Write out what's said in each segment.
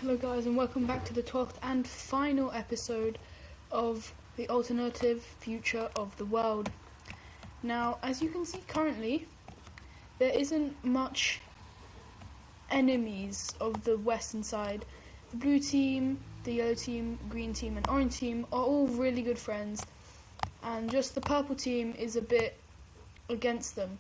Hello guys, and welcome back to the 12th and final episode of the alternative future of the world. Now, as you can see currently, there isn't much enemies of the western side. The blue team, the yellow team, green team and orange team are all really good friends, and just the purple team is a bit against them.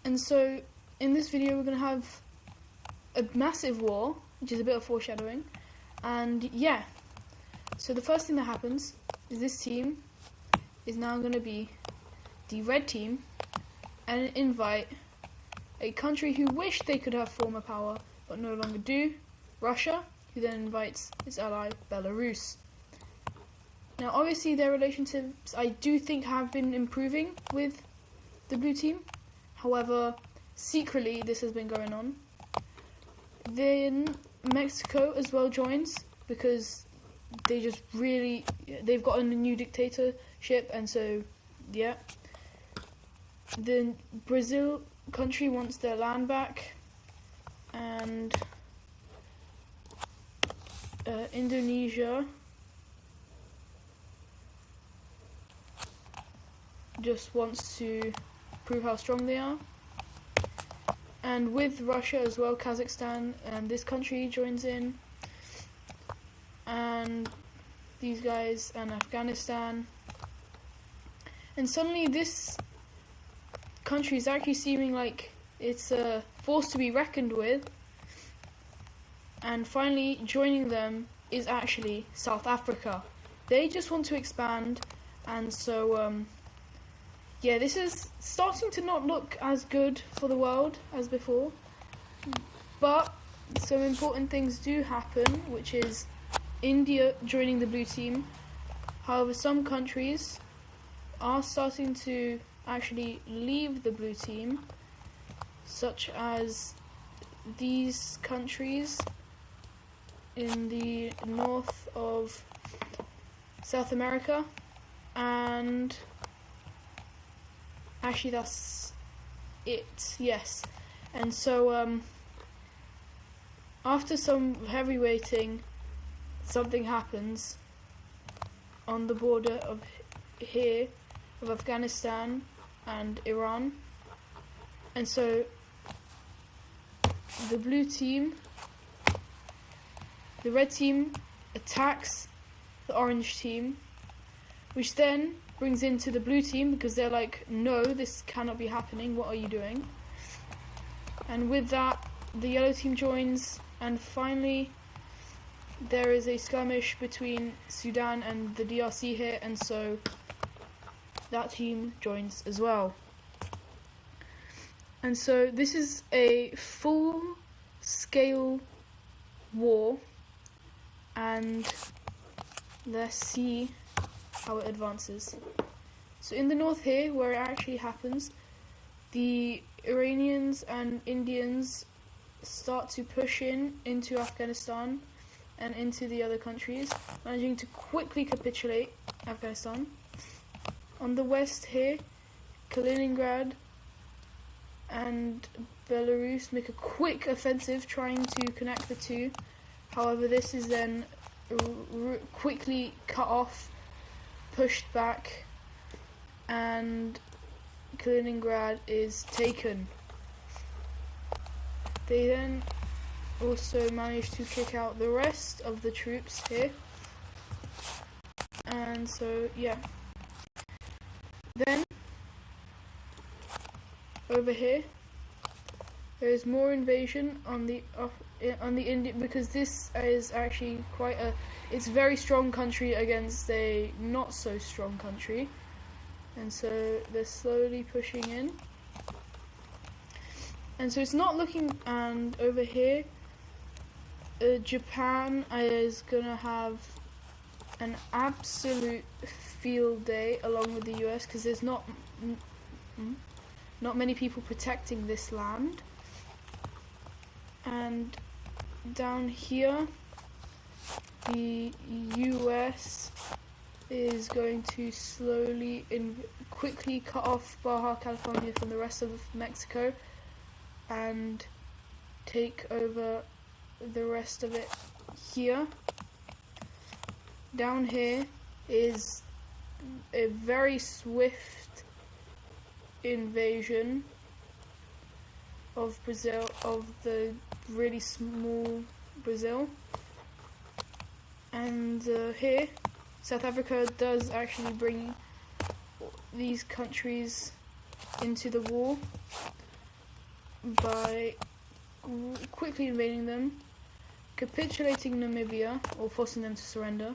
And so in this video we're going to have a massive war, which is a bit of foreshadowing. And yeah, so the first thing that happens is this team is now going to be the red team and invite a country who wish they could have former power but no longer do, Russia, who then invites its ally Belarus. Now obviously their relationships I do think have been improving with the blue team, however secretly this has been going on. Then Mexico as well joins because they've gotten a new dictatorship, and so yeah. Then Brazil country wants their land back, and Indonesia just wants to prove how strong they are. And with Russia as well, Kazakhstan and this country joins in, and these guys and Afghanistan. And suddenly this country is actually seeming like it's a force to be reckoned with. And finally joining them is actually South Africa. They just want to expand, and so yeah, this is starting to not look as good for the world as before, but some important things do happen, which is India joining the blue team. However, some countries are starting to actually leave the blue team, such as these countries in the north of South America, and actually that's it, yes. And so after some heavy waiting, something happens on the border of Afghanistan and Iran. And so the red team attacks the orange team, which then brings into the blue team because they're like, no, this cannot be happening, what are you doing? And with that, the yellow team joins, and finally there is a skirmish between Sudan and the DRC here, and so that team joins as well. And so this is a full-scale war, and let's see how it advances. So in the north here, where it actually happens, the Iranians and Indians start to push into Afghanistan and into the other countries, managing to quickly capitulate Afghanistan. On the west here, Kaliningrad and Belarus make a quick offensive trying to connect the two. However, this is then quickly cut off, pushed back, and Kaliningrad is taken. They then also managed to kick out the rest of the troops here, and so yeah. Then over here there is more invasion on the Indian, because this is actually it's a very strong country against a not so strong country, and so they're slowly pushing in, and so it's not looking. And over here, Japan is gonna have an absolute field day along with the US, because there's not many people protecting this land. And down here, the US is going to slowly quickly cut off Baja California from the rest of Mexico and take over the rest of it here. Down here is a very swift invasion of Brazil, of the really small Brazil. And here, South Africa does actually bring these countries into the war by quickly invading them, capitulating Namibia, or forcing them to surrender,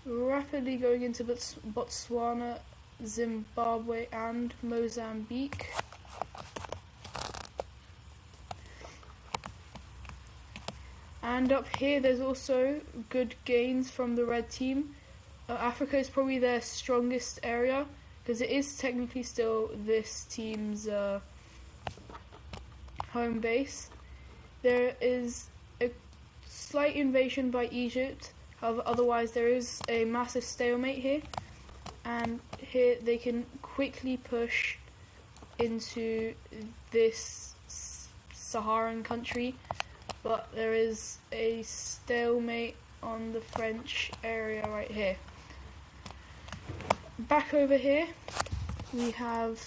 rapidly going into Botswana, Zimbabwe and Mozambique. And up here there's also good gains from the red team. Africa is probably their strongest area, because it is technically still this team's home base. There is a slight invasion by Egypt, however otherwise there is a massive stalemate here, and here they can quickly push into this Saharan country, but there is a stalemate on the French area right here. Back over here we have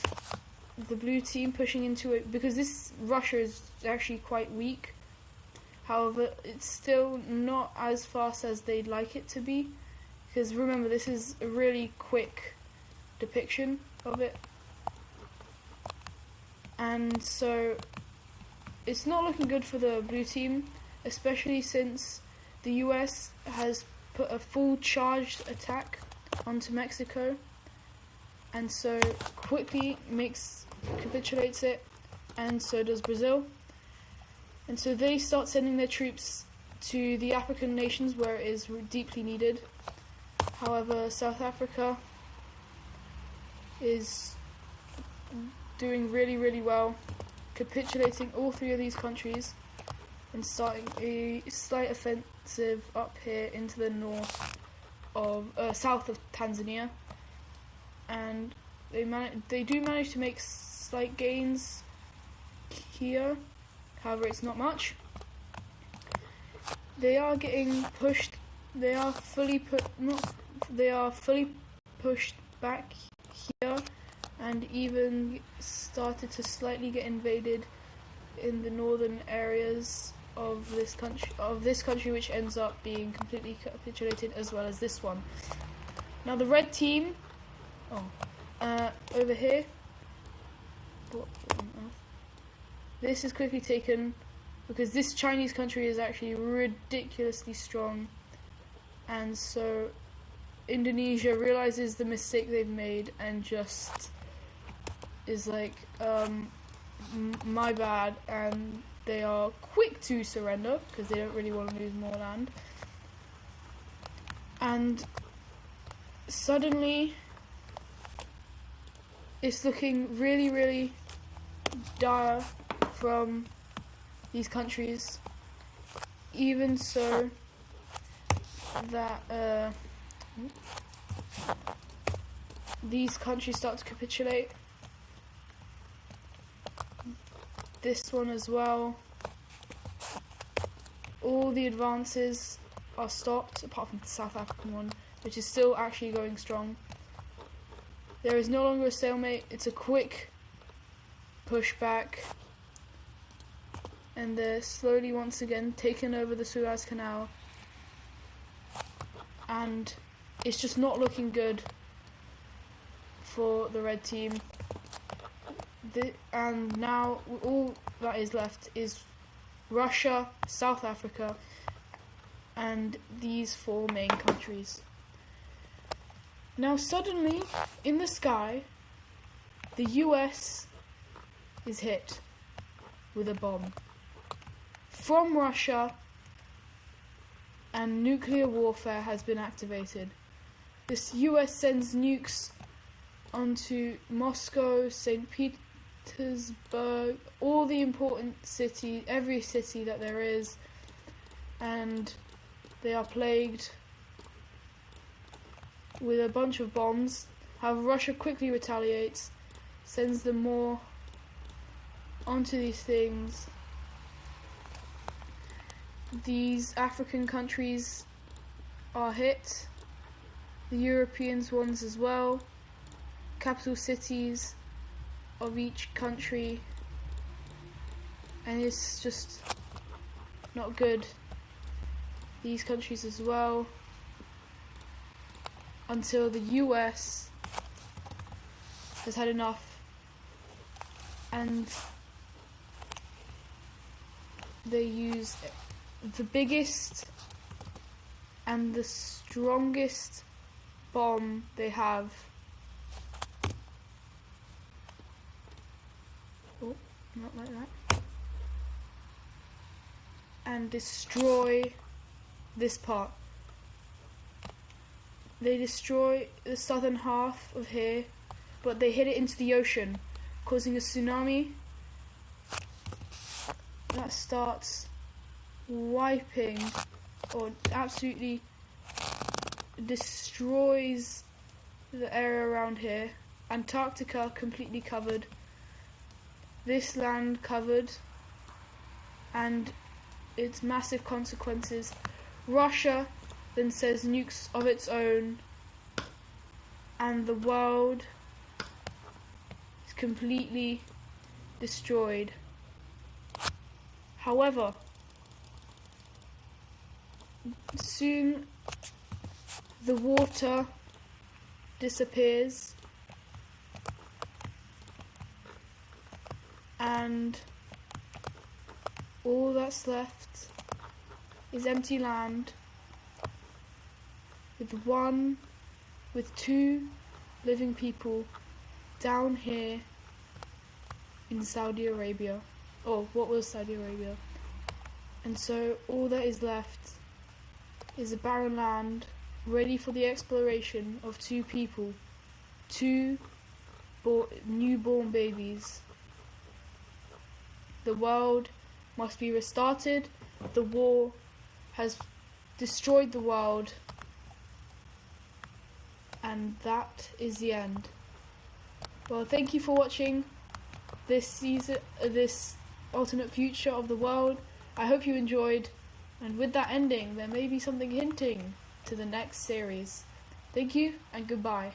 the blue team pushing into it, because this Russia is actually quite weak. However, it's still not as fast as they'd like it to be, because remember, this is a really quick depiction of it. And so it's not looking good for the blue team, especially since the US has put a full charged attack onto Mexico, and so quickly capitulates it, and so does Brazil. And so they start sending their troops to the African nations where it is deeply needed. However, South Africa is doing really, really well, capitulating all three of these countries and starting a slight offensive up here into the south of Tanzania. And they do manage to make slight gains here, however it's not much. They are getting pushed. They are fully pushed back here, and even started to slightly get invaded in the northern areas of this country, which ends up being completely capitulated, as well as this one. Now the red team, over here, this is quickly taken, because this Chinese country is actually ridiculously strong, and so Indonesia realizes the mistake they've made and just is like, my bad, and they are quick to surrender because they don't really want to lose more land. And suddenly it's looking really, really dire from these countries, even so that these countries start to capitulate. This one as well. All the advances are stopped, apart from the South African one, which is still actually going strong. There is no longer a stalemate, it's a quick push back, and they're slowly once again taking over the Suez Canal, and it's just not looking good for the red team. And now all that is left is Russia, South Africa, and these four main countries. Now suddenly, in the sky, the US is hit with a bomb from Russia, and nuclear warfare has been activated. This US sends nukes onto Moscow, St. Petersburg, all the important cities, every city that there is, and they are plagued with a bunch of bombs. However, Russia quickly retaliates, sends them more onto these things, these African countries are hit, the European ones as well, capital cities of each country, and it's just not good. These countries as well, until the US has had enough and they use the biggest and the strongest bomb they have. Oh, not like that. And destroy this part. They destroy the southern half of here, but they hit it into the ocean, causing a tsunami that starts wiping or absolutely destroys the area around here. Antarctica completely covered, this land covered, and its massive consequences. Russia then says nukes of its own, and the world is completely destroyed. However, soon the water disappears and all that's left is empty land with two living people down here in Saudi Arabia, or what was Saudi Arabia. And so all that is left is a barren land ready for the exploration of two people, two newborn babies. The world must be restarted. The war has destroyed the world, and that is the end. Well, thank you for watching this season, this alternate future of the world. I hope you enjoyed, and with that ending, there may be something hinting to the next series. Thank you, and goodbye.